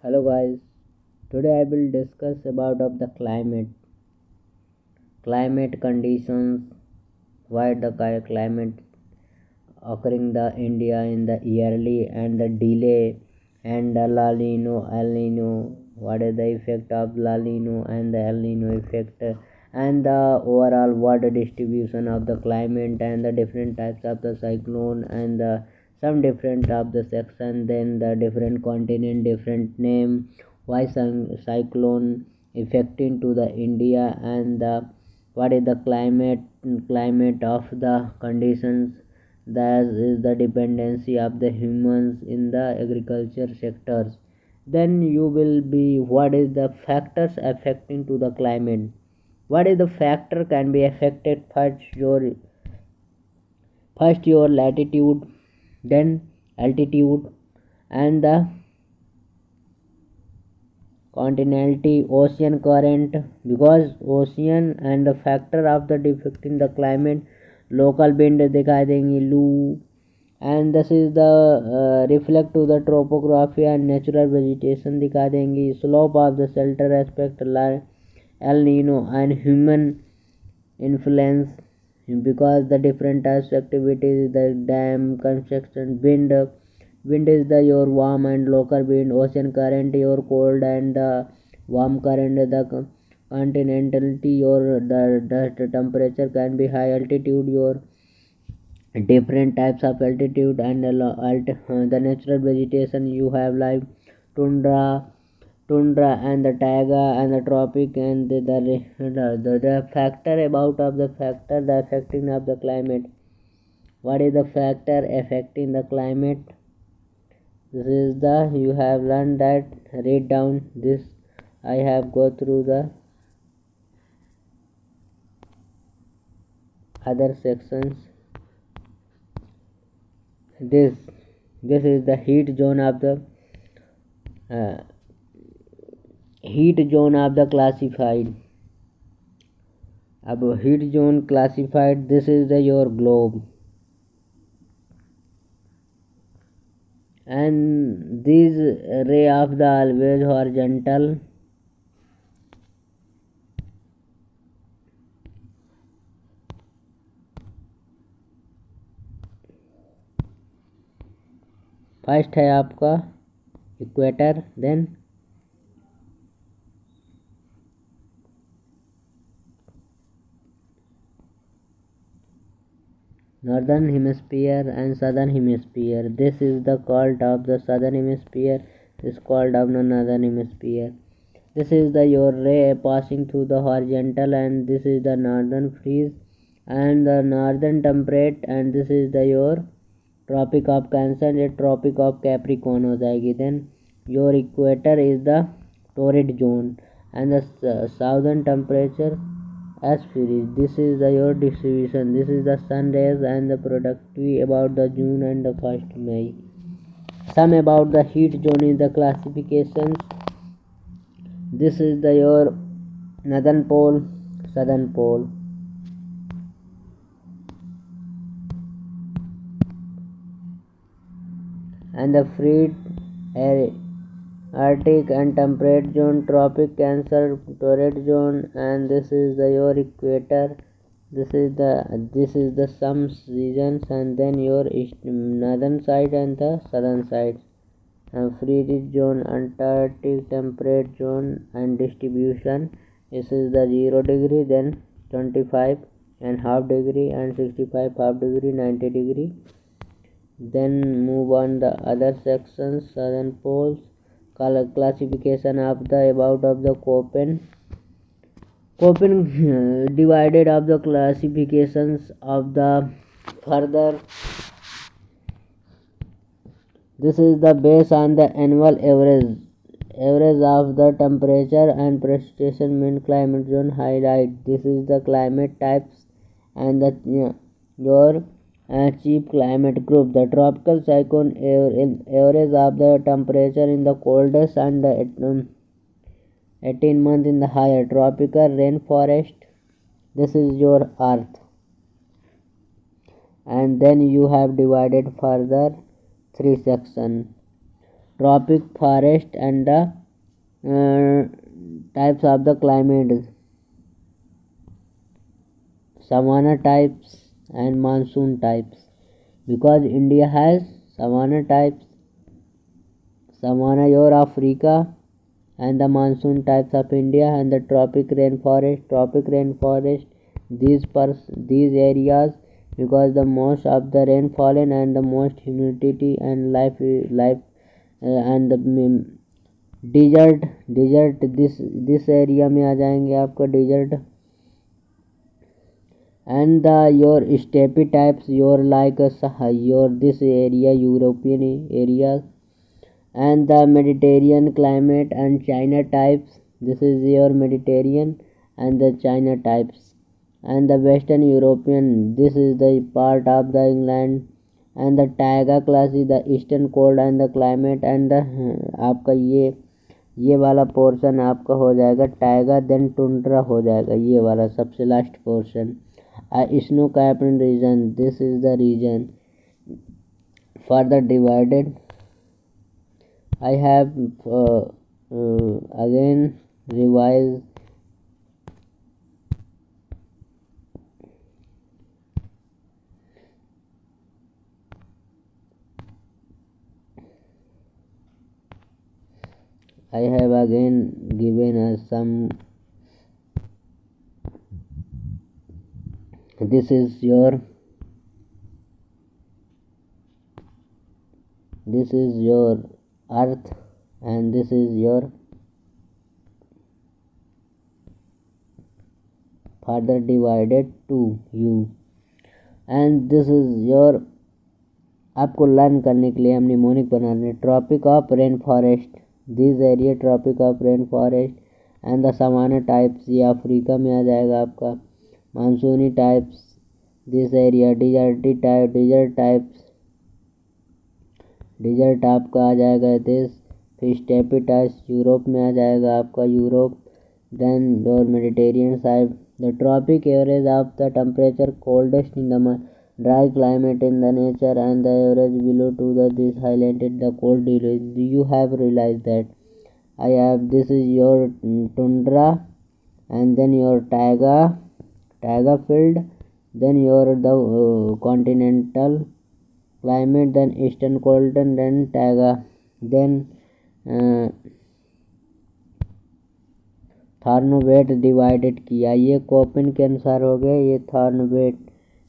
Hello guys, today I will discuss about of the climate conditions, why the climate occurring the India in the yearly and the delay and the La Nino, El Nino, what is the effect of La Nino and the El Nino effect, and the overall water distribution of the climate and the different types of the cyclone and the some different of the section, then the different continent different name, why some cyclone affecting to the India, and the what is the climate of the conditions, that is the dependency of the humans in the agriculture sectors. Then you will be what is the factors affecting to the climate, what is the factor can be affected. First your latitude, then altitude, and the continentality, ocean current, because ocean and the factor of the defect in the climate, local wind दिखाई देंगे लू, and this is the reflect to the topography and natural vegetation दिखा देंगी, slope of the shelter aspect El Nino and human influence, because the different types of activities, the dam construction, wind is the your warm and local wind, ocean current your cold and the warm current, the continentality your the temperature can be high, altitude your different types of altitude, and the natural vegetation you have like tundra and the taiga and the tropic, and the factor about of the factor the affecting of the climate, what is the factor affecting the climate. This is the you have learned that, read down this, I have go through the other sections. This is the heat zone of the uh, classified. अब heat zone classified, this is the your globe, and these ray of the always horizontal, first है आपका equator, then northern hemisphere and southern hemisphere. This is the called of the southern hemisphere, is called of the northern hemisphere. This is the your ray passing through the horizontal, and this is the northern freeze and the northern temperate, and this is the your tropic of Cancer या tropic of Capricorn हो जाएगी. Then your equator is the torrid zone and the southern temperature as freeze. This is the your distribution. This is the sun rays and the productivity about the June and the 1st May. Some about the heat zone in the classifications. This is the your northern pole, southern pole. And the free Arctic and temperate zone, tropic cancer torrid zone, and this is the your equator. This is the some regions, and then your northern side and the southern side. And free zone, Antarctic temperate zone and distribution. This is the 0 degree, then 25 and half degree, and 65 half degree, 90 degree. Then move on the other sections. Southern poles, classification of the about of the Köppen divided of the classifications of the further. This is the base on the annual average of the temperature and precipitation mean climate zone highlight. This is the climate types and the your cheap climate group. The tropical cyclone average of the temperature in the coldest and the 18 months in the higher. Tropical rainforest, this is your earth. And then you have divided further 3 sections. tropic forest and the types of the climate, savanna types and monsoon types. Because India has savanna types, savanna your Africa, and the monsoon types of India, and the tropic rainforest. Tropic rainforest, these areas, because the most of the rainfall and the most humidity and life and the desert this area में आ जाएंगे आपका desert. And the your steppe types, your like your this area European areas, and the Mediterranean climate and China types. This is your Mediterranean and the China types, and the Western European. This is the part of the England, and the taiga class is the eastern cold and the climate, and the आपका ये वाला portion आपका हो जाएगा Tyga, then tundra हो जाएगा ये वाला सबसे last portion. Snow capped region. This is the region further divided. I have again revised. I have again given us some. This is your earth, and this is your further divided to you, and this is your आपको learn करने के लिए हम mnemonic बना रहे हैं. Tropic of rain forest, this area tropic of rain forest and the सामान्य types, ये अफ्रीका में आ जाएगा आपका. मानसूनी types, this area desert types, desert आपका आ जाएगा दिस. फिर स्टेपी टाइप्स यूरोप में आ जाएगा आपका यूरोप. देन और Mediterranean side. The tropic average of the temperature coldest in the dry climate in the nature, and the average below to the this highlighted the cold. You have realized that I have this is your tundra, and then your taiga field, then your the continental climate, then eastern cold, and then taiga, then Thornthwaite divided किया. ये Koppen के अनुसार हो गया, ये थॉर्नोवेट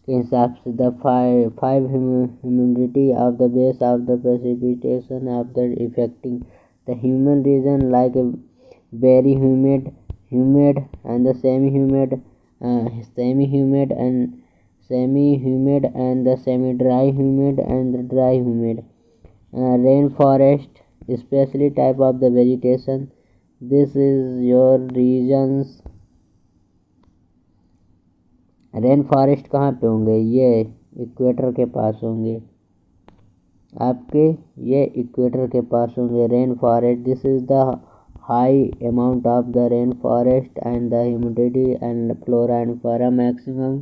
के हिसाब से. The five humidity of the base of the precipitation of the effecting the human region like very humid and the semi humid and the semi dry humid and the dry humid. Rainforest, especially type of the vegetation. This is your regions. Rain forest कहाँ पे होंगे? ये equator के पास होंगे आपके, ये equator के पास होंगे rain forest. This is the high amount of the rain forest and the humidity and flora and फारा maximum,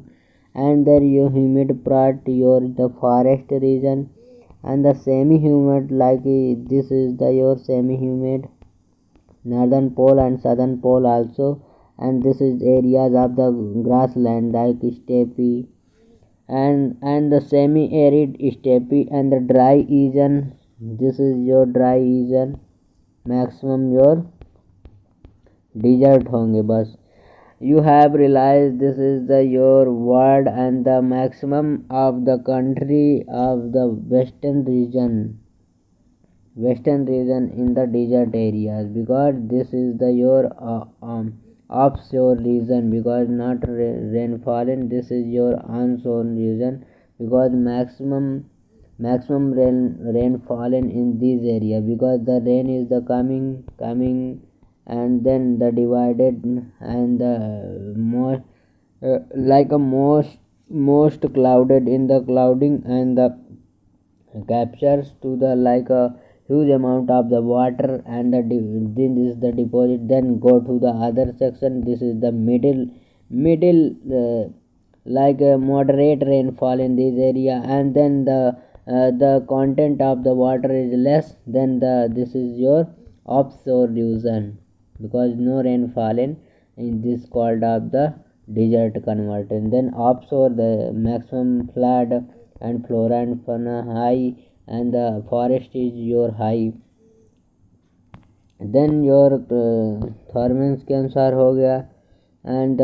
and there you humid part your the forest region, and the semi humid like this is the your semi humid northern pole and southern pole also, and this is areas of the grassland like steppe and the semi arid steppe and the dry region. This is your dry region, maximum your desert होंगे बस. You have realized this is the your world and the maximum of the country of the western region in the desert areas, because this is the your offshore region, because not rainfalling. This is your onshore region, because maximum rainfalling in this area, because the rain is the coming and then the divided and the more like a most clouded in the clouding, and the captures to the like a huge amount of the water, and this is the deposit, then go to the other section. This is the middle like a moderate rainfall in this area, and then the the content of the water is less, then this is your offshore region, because no rainfall in this called of the desert converted. Then offshore the maximum flood and flora and fauna high, and the forest is your high. Then your थॉर्मेंस के अनुसार हो गया. And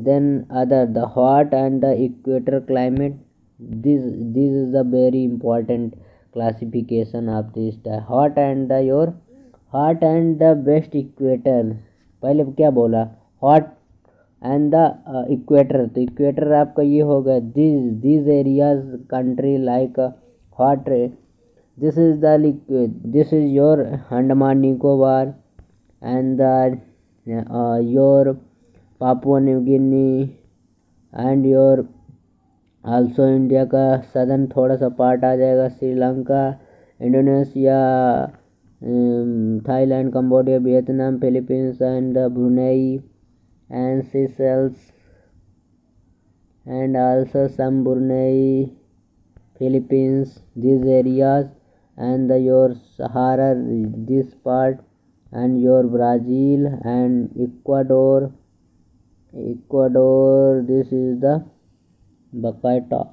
then other the hot and the equator climate, this is the very important classification of this hot and the best equator. पहले क्या बोला, hot and the equator, तो equator आपका ये होगा these areas country like hot. This is your Andaman Nicobar and your Papua New Guinea and your also India का southern थोड़ा सा पार्ट आ जाएगा, Sri Lanka, Indonesia, Thailand, Cambodia, Vietnam, Philippines and Brunei and Seychelles, and also some Brunei, Philippines, these areas, and your Sahara, this part, and your Brazil and Ecuador, this is the Bakaita,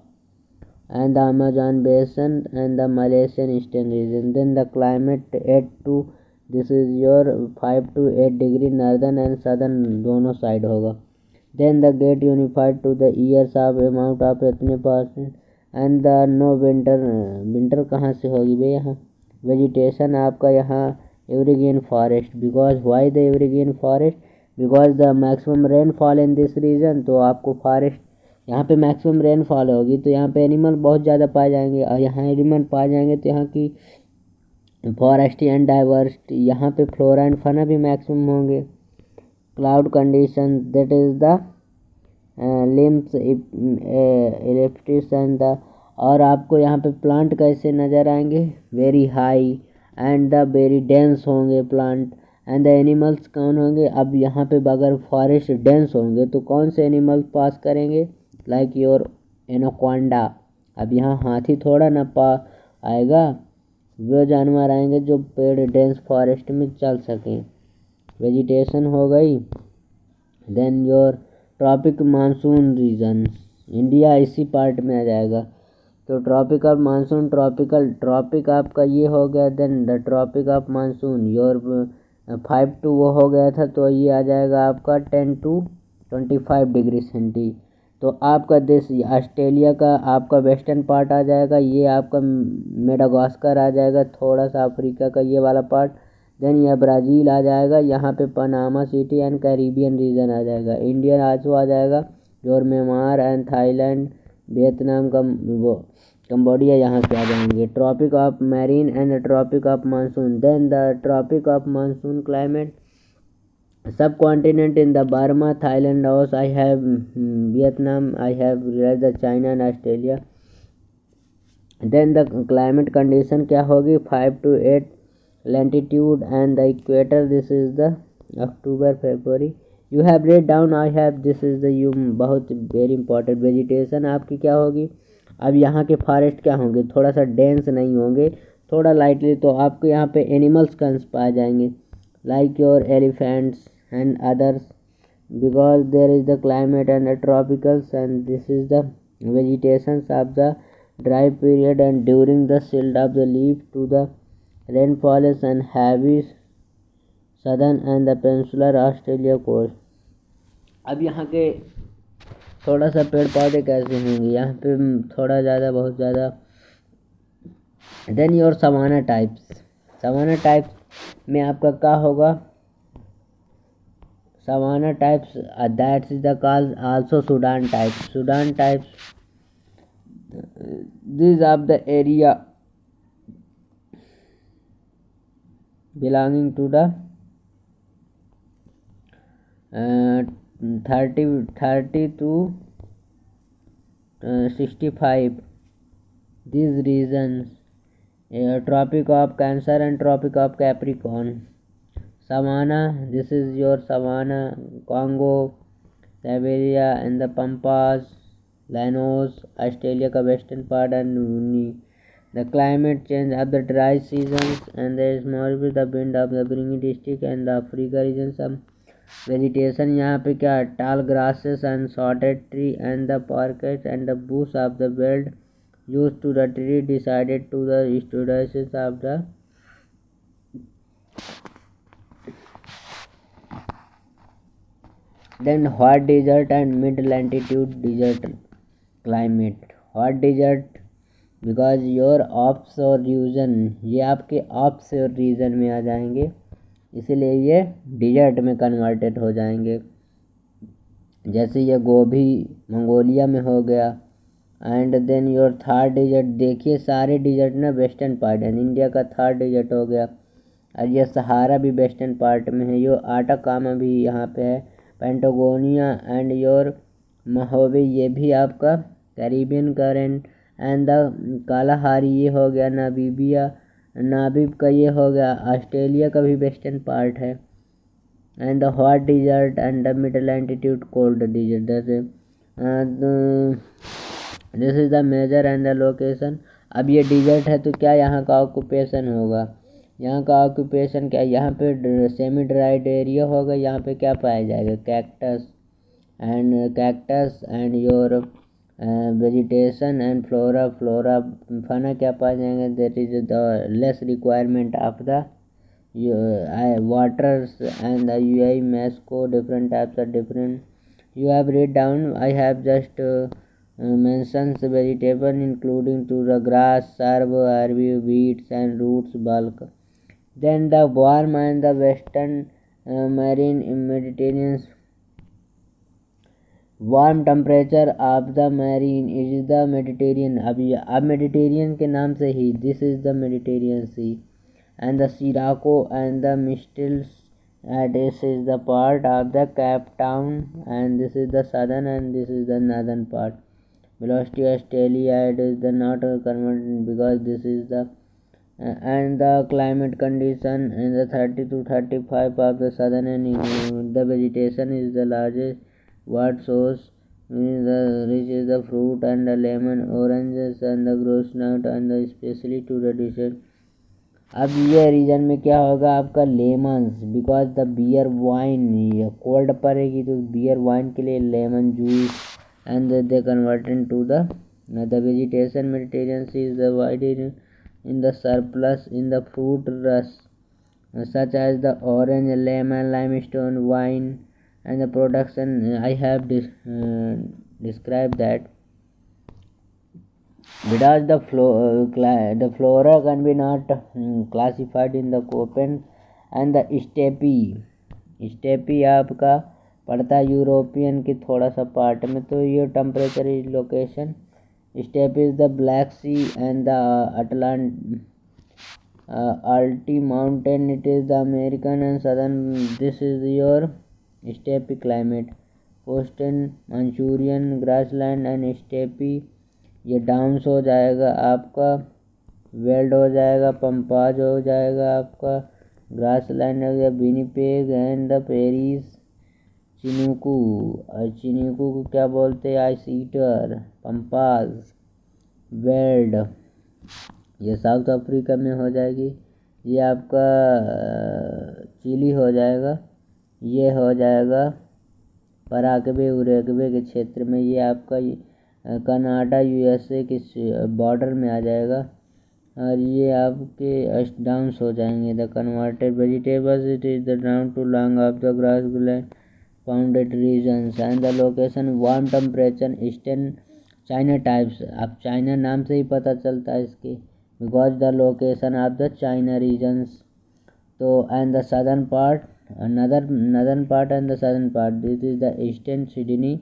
and the Amazon basin and the Malaysian eastern region. Then the climate 8 to, this is your 5 to 8 degree northern and southern दोनों side होगा. Then the get unified to the years of amount of इतने percent, and the no winter कहाँ से होगी भैया यहाँ. vegetation आपका यहाँ evergreen forest, because why the evergreen forest, because the maximum rainfall in this region, तो आपको forest यहाँ पे मैक्सिमम रेनफॉल होगी तो यहाँ पे एनिमल बहुत ज़्यादा पाए जाएंगे, और यहाँ एनिमल पाए जाएंगे तो यहाँ की फॉरेस्ट एंड डाइवर्सिटी, यहाँ पे फ्लोरा एंड फाना भी मैक्सिमम होंगे. Cloud condition, that is the लिम्स इलेप्टिस एंड द, और आपको यहाँ पे प्लांट कैसे नज़र आएंगे, very high and the very dense होंगे प्लांट. एंड द एनिमल्स कौन होंगे, अब यहाँ पे अगर फॉरेस्ट डेंस होंगे तो कौन से एनिमल्स पास करेंगे, लाइक योर एनाकोंडा. अब यहाँ हाथी थोड़ा ना आएगा, वो जानवर आएंगे जो पेड़ डेंस फॉरेस्ट में चल सकें. वेजिटेशन हो गई. Then your tropic monsoon region, India इसी पार्ट में आ जाएगा. तो ट्रॉपिकल मानसून, ट्रॉपिक आपका ये हो गया. Then the tropic of monsoon your 5 to वो हो गया था, तो ये आ जाएगा आपका 10 to 25 डिग्री सेंटी. तो आपका देश ऑस्ट्रेलिया का आपका वेस्टर्न पार्ट आ जाएगा, ये आपका मेडागास्कर आ जाएगा, थोड़ा सा अफ्रीका का ये वाला पार्ट. देन यह ब्राज़ील आ जाएगा, यहाँ पे Panama city and Caribbean region आ जाएगा. इंडियन आजू आ जाएगा, और म्यांमार एंड थाईलैंड, वियतनाम का वो कंबोडिया यहाँ पे आ जाएंगे. Tropic of marine and tropic of monsoon. Then the tropic of monsoon climate subcontinent in the Burma, Thailand, Laos, I have Vietnam, I have realized the China and Australia. Then the climate condition क्या होगी, 5 to 8 latitude and the equator, this is the October, February. You have read down, I have, this is the you बहुत very important. vegetation आपकी क्या होगी, अब यहाँ के forest क्या होंगे, थोड़ा सा डेंस नहीं होंगे, थोड़ा लाइटली, तो आपको यहाँ पे एनिमल्स कंस पाए जाएंगे, like your elephants and others, because there is the climate and the tropicals, and this is the vegetations of the dry period and during the shield of the leaf to the rainfalls and heavy southern and the peninsular Australia coast. अब यहाँ के थोड़ा सा पेड़ पौधे कैसे होंगे, यहाँ पे थोड़ा ज़्यादा, बहुत ज़्यादा. देन योर सवाना टाइप्स में आपका क्या होगा, savanna types, that is the call also Sudan types. This of the area belonging to the 30 to 65 these regions. Tropic of Cancer and Tropic of Capricorn. Savanna, this is your Savanna, Congo, Siberia and the Pampas, Llanos, Australia का western part and The climate change of the dry seasons and the small with the wind of the Bringi district and the Africa region. Some vegetation यहाँ पे क्या tall grasses and shorted tree and the parkets and the bush of the belt used to the tree decided to the students of the then hot desert and mid latitude desert climate. Hot desert because your offshore region, ये आपके offshore reason में आ जाएंगे, इसीलिए ये dessert में converted हो जाएंगे। जैसे ये गोभी मंगोलिया में हो गया। And then your third desert, देखिए सारे डिजर्ट ना वेस्टर्न पार्ट है, इंडिया का थर्ड डिजर्ट हो गया। और ये सहारा भी वेस्टर्न पार्ट में है, यो आटाकामा भी यहाँ पे है, पेंटागोनिया एंड योर महोवे ये भी आपका Caribbean current and the Kalahari ये हो गया, नाबीबिया नाबिब का ये हो गया, ऑस्ट्रेलिया का भी वेस्टर्न पार्ट है। And the hot desert and the middle altitude cold desert, this is the major and the location. अब ये डिजर्ट है तो क्या यहाँ का ऑक्यूपेशन होगा, यहाँ का ऑक्यूपेशन क्या, यहाँ पे सेमी ड्राइड एरिया होगा, यहाँ पे क्या पाया जाएगा, cactus and your vegetation and flora फाना क्या पाया जाएगा, that is the less requirement of the waters and the UI Mexico different types are different. You have read down. I have just mentions vegetable including to the grass, herb, herb, weeds and roots bulk. Then the warm and the western marine Mediterranean. Warm temperature of the marine is the Mediterranean. अब Mediterranean के नाम से ही this is the Mediterranean sea and the Sirocco and the Mistles. This is the part of the Cape Town and this is the southern and this is the northern part. Velocity Australia, it is the not converted because this is the and the climate condition in the 30 to 35 of the southern and the vegetation is the largest. What source is the rich is the fruit and the lemon, oranges and the gross nut and the especially to the desert. अब ये reason में क्या होगा आपका lemons, because the beer wine cold पड़ेगी तो beer wine के लिए lemon juice and they converted to the vegetation Mediterranean is the wide in the surplus in the fruit रस such as the orange, lemon, limestone, wine and the production I have described that. Because the flora can be not classified in the Köppen and the steppe आपका पड़ता है European की थोड़ा सा part में, तो ये temperature is location steppe is the Black Sea and the Altai mountain, it is the American and southern, this is your steppe climate. कोस्टन मंचूरियन ग्रासलैंड एंड स्टेपी ये डाउन्स हो जाएगा आपका, वेल्ड हो जाएगा, पंपाज हो जाएगा आपका, ग्रासलैंड हो गया, विनिपेग एंड द पेरिस, चिनूकू को क्या बोलते हैं, आइसीटर, पंपाज, वेल्ड ये साउथ अफ्रीका में हो जाएगी, ये आपका चिली हो जाएगा, ये हो जाएगा पराग्वे उरुग्वे के क्षेत्र में, ये आपका कनाडा यूएसए के बॉर्डर में आ जाएगा, और ये आपके डाउन्स हो जाएंगे। The converted vegetables it is the down to long of the grassland founded regions and the location warm temperature eastern China types. अब चाइना नाम से ही पता चलता है इसके, because the location of the China regions. तो and the southern part northern part and the southern part, this is the eastern Sydney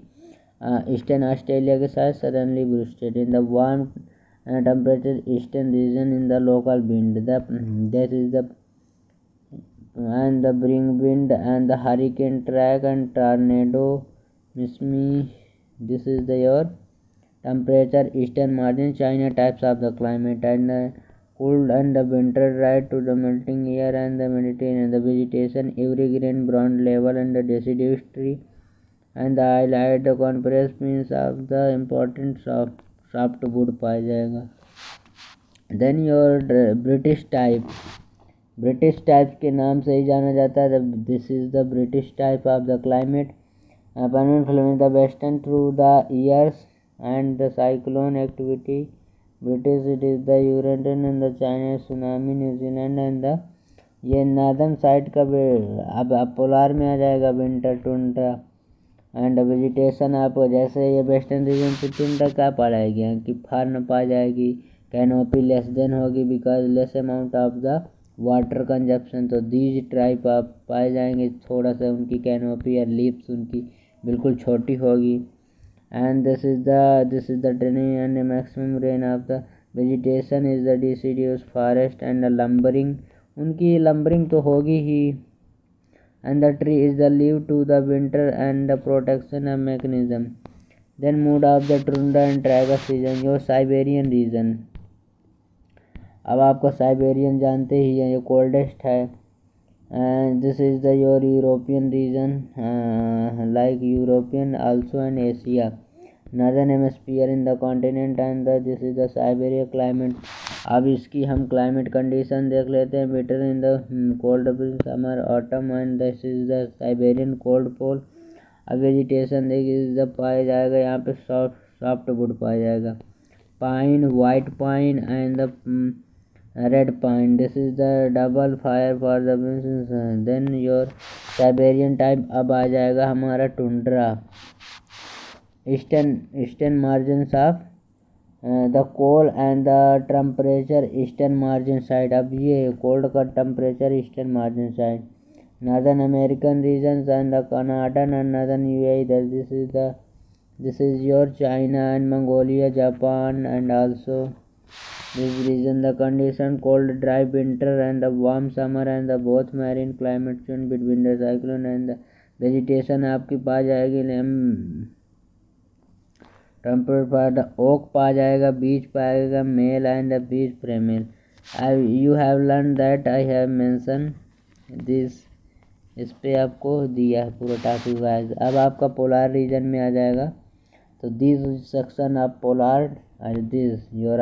eastern Australia के साथ सडनली ब्रूस्टेड in the warm temperature eastern reason in the local wind that is the and the bring wind and the hurricane track and tornado mismi, this is the your temperature eastern margin China types of the climate and the cold and the winter right to the melting air and the Mediterranean, the vegetation every green brown level and the deciduous tree and the highlight the conference means of the importance of soft wood पाया जाएगा। Then your British type के नाम से ही जाना जाता है। This is the British type of the climate permanent flowing the western through the years and the cyclone activity British it is the Uranus and the China tsunami New Zealand and the ये northern side का अब polar में आ जाएगा winter tundra and vegetation. आप जैसे ये western region से टुंड्रा क्या पा जाएगी कि फार न पा जाएगी, कैनोपी लेस देन होगी because less amount of the water consumption. तो दीज ट्राइप आप पाए जाएंगे, थोड़ा सा उनकी कैनोपी या लीव्स उनकी बिल्कुल छोटी होगी। And this is the training and maximum rain of the vegetation is the deciduous forest and the lumbering, उनकी लंबरिंग तो होगी ही। And the tree is the leave to the winter and the protection of mechanism. Then mood of the tundra and taiga season, your Siberian region. अब आपको Siberian जानते ही हैं, ये coldest है। and this is the your European region like European also and Asia northern hemisphere in the continent and this is the Siberia climate। अब इसकी हम climate condition देख लेते हैं। Winter in the cold summer autumn and this is the Siberian cold pole. अब vegetation देखिए जब पाया जाएगा यहाँ पे सॉफ्ट वुड पाया जाएगा, pine white pine and the red pine. This is the double fire for the then your Siberian type. अब आ जाएगा हमारा tundra, eastern margin of the cold and the temperature eastern margin side. अब ये cold का temperature eastern margin side. Northern American region and the Canadian and northern UAE. This is your China and Mongolia Japan and also this region the condition cold dry winter and the warm summer and the both marine climate change between the cyclone and the vegetation आपकी पा जाएगी। Temperature the oak पा जाएगा, बीच पाएगा male and the beach female. You have learn that I have mention this, इस पे आपको दिया है पूरा टॉपिक वाइज। अब आपका पोलार रीजन में आ जाएगा। तो this section of polar this your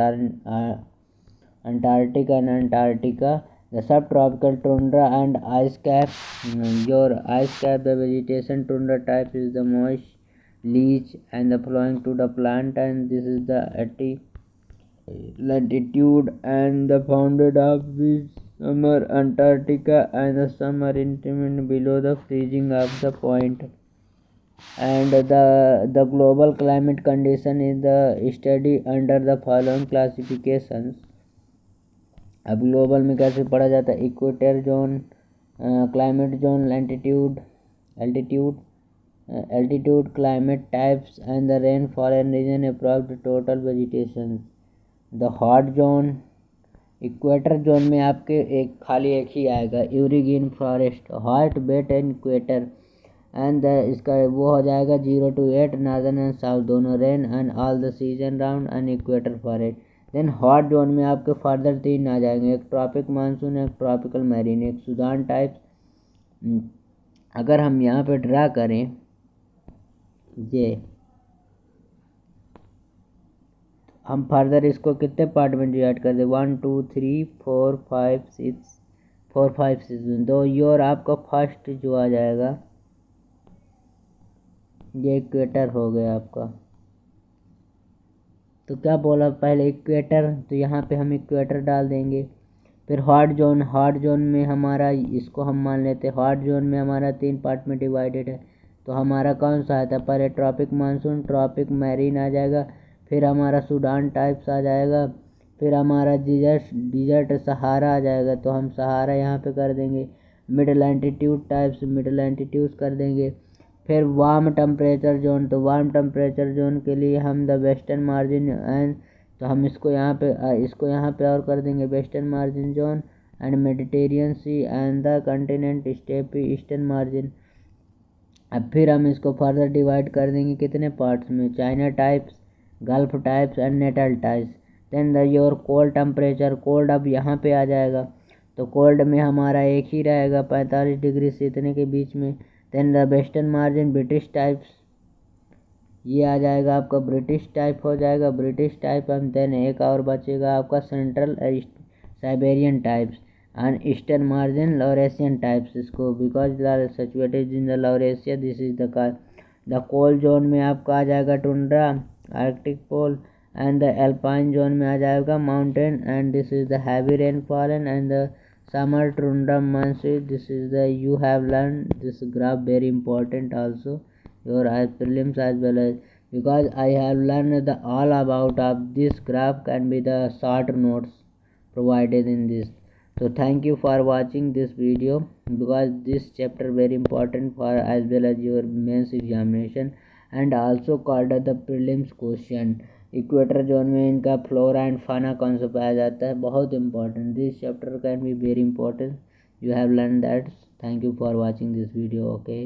Antarctica and Antarctica, the subtropical tundra and ice cap। Your ice cap the vegetation tundra type is the moist leach and the flowing to the plant and this is the latitude and the founded of this summer Antarctica and the summer intimate below the freezing of the point and the global climate condition is the study under the following classifications। अब global में कैसे पढ़ा जाता है? Equator zone, climate zone, altitude climate types and the rainfall and region approx total vegetation. The hot zone, equator zone में आपके खाली एक ही आएगा evergreen forest, hot wet and equator and इसका वो हो जाएगा 0 to 8 नॉर्दर्न एंड साउथ दोनों, rain and all the season round and equator forest. Then hot zone में आपके फर्दर 3 आ जाएंगे, एक ट्रॉपिक मानसून, एक ट्रॉपिकल मैरीन, एक सुदान टाइप। अगर हम यहाँ पे ड्रा करें ये, हम फर्दर इसको कितने पार्ट में डिवाइड कर दें 1 2 3 4 5 6 दो योर आपका फर्स्ट जो आ जाएगा ये इक्वेटर हो गया आपका। तो क्या बोला पहले इक्वेटर, तो यहाँ पे हम इक्वेटर डाल देंगे। फिर हॉट जोन में हमारा इसको हम मान लेते हैं हॉट जोन में हमारा 3 पार्ट में डिवाइडेड है। तो हमारा कौन सा आता है? पहले ट्रॉपिक मानसून, ट्रॉपिक मैरीन आ जाएगा, फिर हमारा सूडान टाइप्स आ जाएगा, फिर हमारा डिजर्ट सहारा आ जाएगा। तो हम सहारा यहाँ पे कर देंगे। Middle altitude types middle altitude कर देंगे। फिर वार्म टेम्परेचर जोन, तो वार्म टेम्परेचर जोन के लिए हम द वेस्टर्न मार्जिन एंड, तो हम इसको यहाँ पे और कर देंगे western margin zone and Mediterranean sea and the continent steppe eastern margin. अब फिर हम इसको फर्दर डिवाइड कर देंगे कितने पार्ट्स में? China types, gulf types and Natal types. Then the your cold temperature, cold अब यहाँ पे आ जाएगा। तो कोल्ड में हमारा एक ही रहेगा 45 डिग्री से इतने के बीच में। Then the western margin British types, ये आ जाएगा आपका ब्रिटिश टाइप हो जाएगा, ब्रिटिश टाइप। एंड देन एक और बचेगा आपका central Siberian types and eastern margin Laurasian types. इसको because the situated in the Laurasia, this is the cold zone में आपका आ जाएगा tundra arctic pole, and the alpine zone में आ जाएगा mountain, and this is the heavy rainfall and the summer tundra months. This is the you have learned this graph very important also your as prelims as well as, because I have learned the all about of this graph can be the short notes provided in this. So thank you for watching this video, because this chapter very important for as well as your mains examination and also called the prelims question. Equator zone में इनका flora and फाना कौन सा पाया जाता है, बहुत important. This chapter can be very important, you have learn that. Thank you for watching this video. Okay.